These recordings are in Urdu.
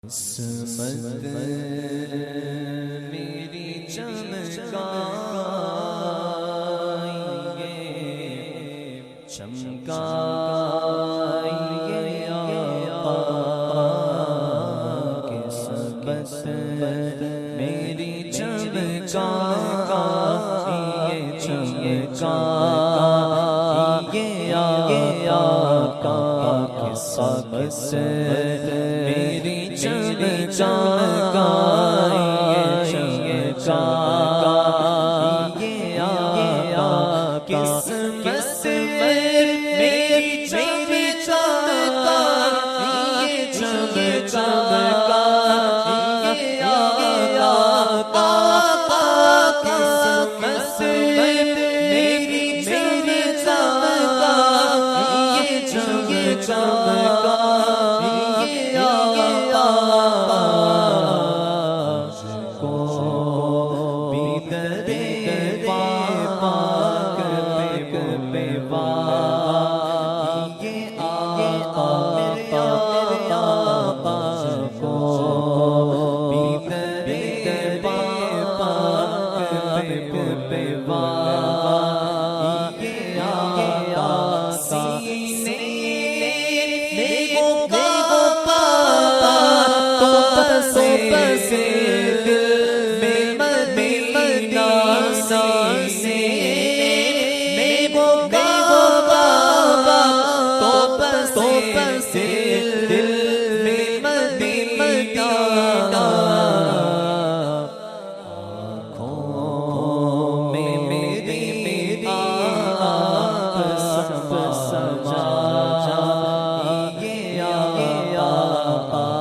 قسمت میری چمکائیے چمکائیے آقا، قسمت میری چمکائیے چمکائیے آقا، قسمت میری چمکائیے چمکائیے آقا، قسمت میری چمکائیے چمکائیے آقا، قسمت میری چمکائیے چمکائیے آقا، کو بھی درے پاک پہ پائیے آقا، کو بھی درے پاک پہ پائیے آقا، سینے سے دل میں مدینہ سینے میں وہ بابا تو سے دل میں مدینہ، آنکھوں میں میری آپ سب سما جائیے آقا،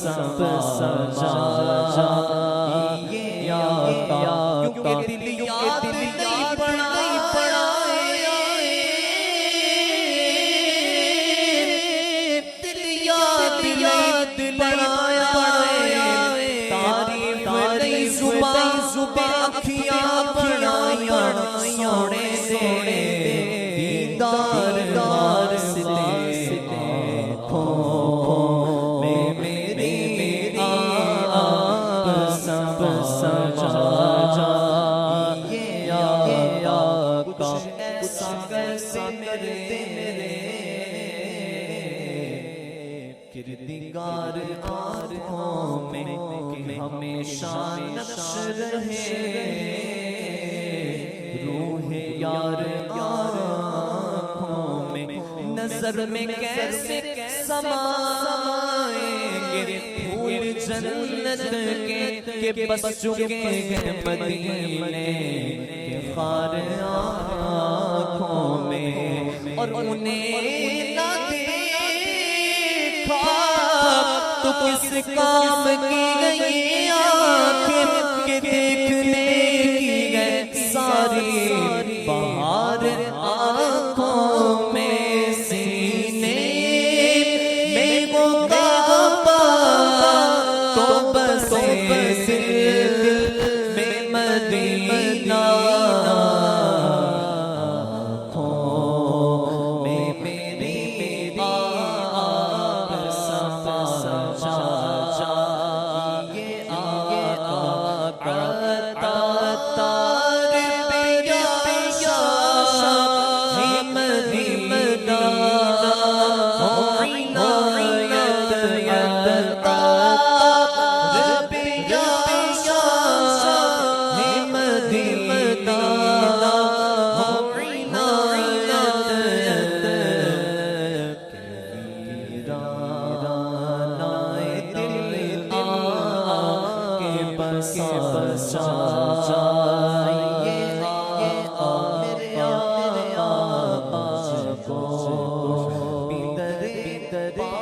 سب سجا جائیے آقا، کیونکہ دل یاد نہیں پڑائے، دل یاد پڑائے، تعریف نہیں زبان اکھیاں پڑھائیاں، سونے سونے دیدار واسطے آنکھوں میں میری آپ سب سجا جائیے آقا، ایسا کیسے میرے کردگار آنکھوں میں کہ ہمیشہ نقش رہے، روح یار آنکھوں میں نظر میں کیسے سمائیں گے، پھول جنت کے بس چکے ہیں مدینے کے خار آنکھوں میں، اور انہیں نہ دیکھا تو کس کام کی گئی آنکھیں کہ دیکھنے کی گئے ساری بہار آنکھوں میں، سینے میں وہ بابا تو بس دل میں مدینہ، آنکھوں میں میری آپ سب سجا جائیے آقا، تار پیا مدینہ، عنایت تار پیا مدینہ، بسا جائیے آقا، کو بھی درے